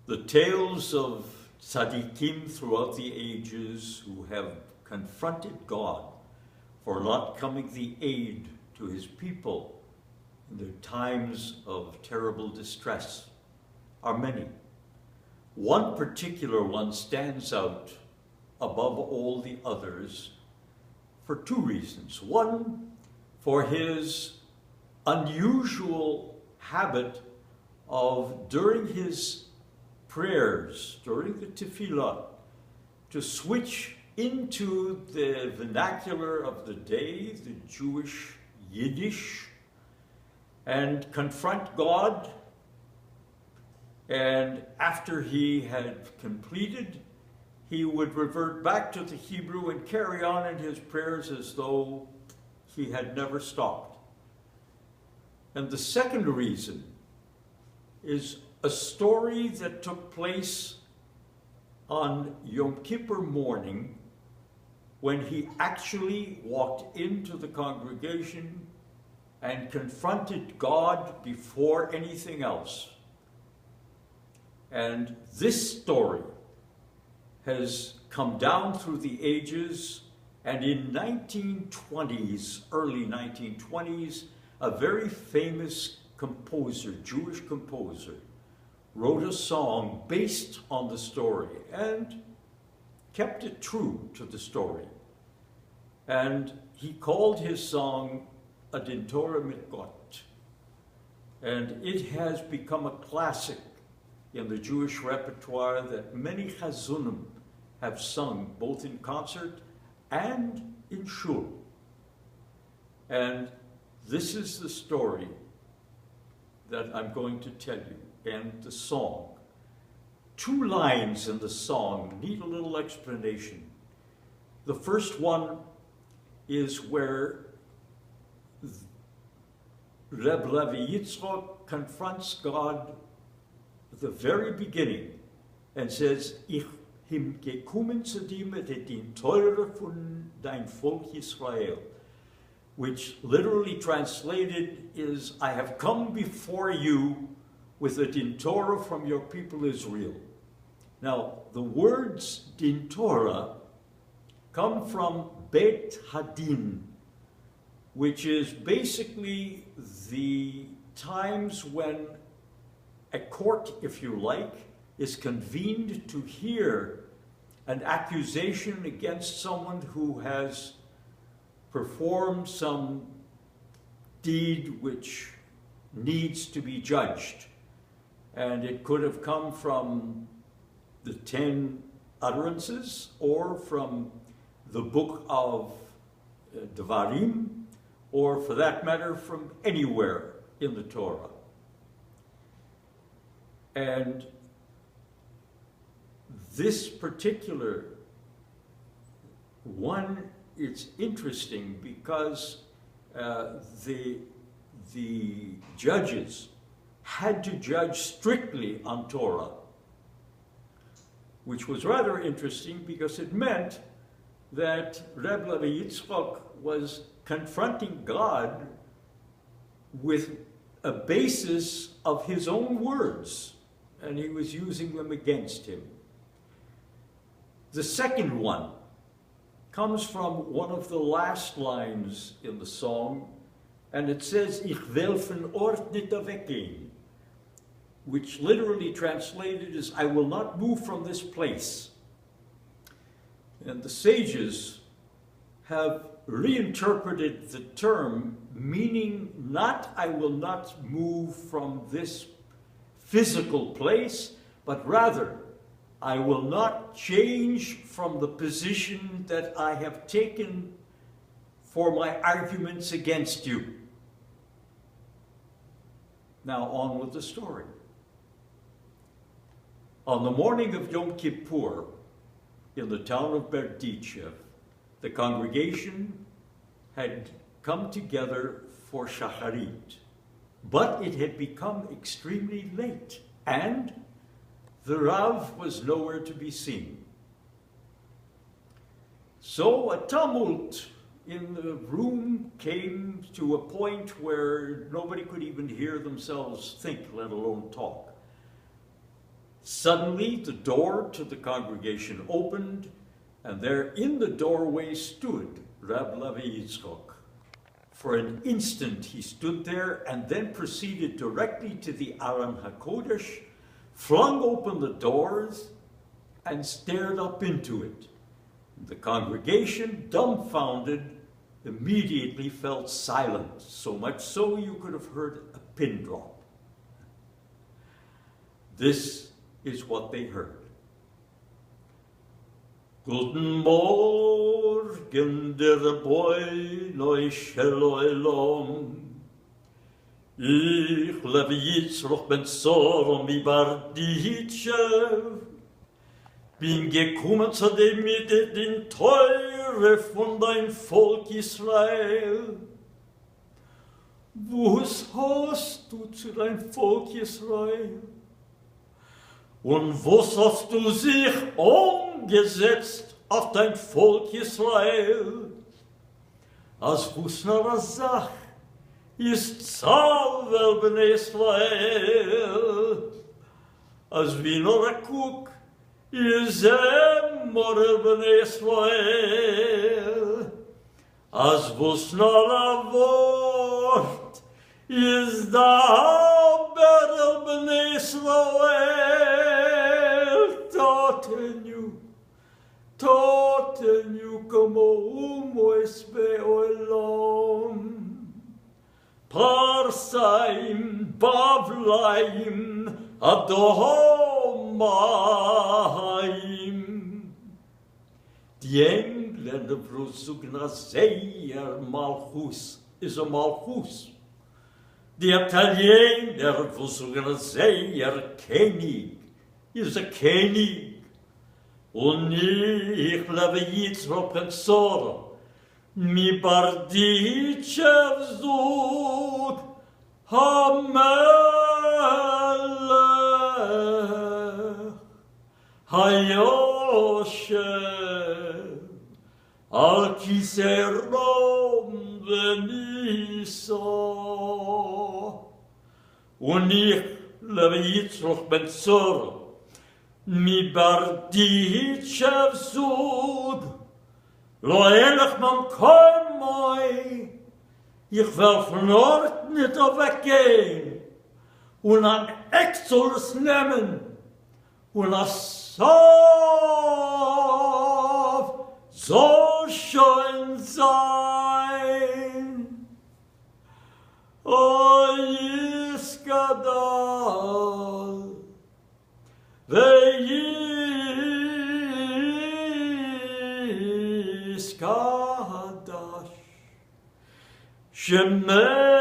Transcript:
The tales of tzaddikim throughout the ages who have confronted God for not coming the aid to his people in their times of terrible distress are many. One particular one stands out above all the others for two reasons. One, for his unusual habit of, during his prayers, during the tefillah, to switch into the vernacular of the day, the Jewish Yiddish, and confront God. And after he had completed, he would revert back to the Hebrew and carry on in his prayers as though he had never stopped. And the second reason is a story that took place on Yom Kippur morning when he actually walked into the congregation and confronted God before anything else. And this story has come down through the ages, and in 1920s, early 1920s, a very famous composer, Jewish composer, wrote a song based on the story and kept it true to the story. And he called his song a Din Torah mit Gott. And it has become a classic in the Jewish repertoire that many chazunim have sung, both in concert and in shul. And this is the story that I'm going to tell you, and the song. Two lines in the song need a little explanation. The first one is where Reb Levi Yitzchak confronts God at the very beginning and says, Ich him gekommen zu dir mit den Teure von dein Volk Israel, which literally translated is, I have come before you with a Din Torah from your people Israel. Now, the words Din Torah come from Bet Hadin, which is basically the times when a court, if you like, is convened to hear an accusation against someone who has performed some deed which needs to be judged. And it could have come from the 10 utterances or from the book of Devarim, or for that matter, from anywhere in the Torah. And this particular one, it's interesting because the judges had to judge strictly on Torah, which was rather interesting because it meant that Reb Levi Yitzchak was confronting God with a basis of his own words, and he was using them against him. The second one comes from one of the last lines in the song, and it says, Ich will von Ort nicht weggehen, which literally translated is, I will not move from this place. And the sages have reinterpreted the term, meaning not I will not move from this physical place, but rather I will not change from the position that I have taken for my arguments against you. Now on with the story. On the morning of Yom Kippur, in the town of Berdichev, the congregation had come together for Shacharit, but it had become extremely late, and the Rav was nowhere to be seen. So a tumult in the room came to a point where nobody could even hear themselves think, let alone talk. Suddenly the door to the congregation opened, and there in the doorway stood Rab Levi Yitzchak. For an instant he stood there and then proceeded directly to the Aron HaKodesh, flung open the doors, and stared up into it. The congregation, dumbfounded, immediately fell silent, so much so you could have heard a pin drop. This is what they heard. Guten Morgen, der Boy neu shelo Elom. Ich Levi Yitzchak ben Soro mi Barditschew. Bin gekommen zu dem mit den Teure von dein Volk Israel. Was hast du zu dein Volk Israel? Und was hast du sich umgesetzt auf dein Volk Israel? Als wusnere Sach ist Zahlwel ben Israel. Als wie nur ein Kuck is Emor ben Israel. Als wusnere Wort is da ben Israel. Toten como esbe olam. Parsaim, Bavlaim, Adomaim. Die Engländer versuchen sehr Malchus ist ein Malchus. Die Italiener versuchen sehr König ist ein König. Und ich Levi Yitzchak ben Soro, mi Barditschew zog, HaMelech, HaYoshev, Al Kiserom Benisa. Und ich Levi Yitzchak ben Soro, mi Barditschew zog, lo elech man koin moi, ich will von Ort nicht weggehen und an Exodus nehmen und as Sof soll schon sein. O Yiskadal, Ve'yiskadash, Shemeh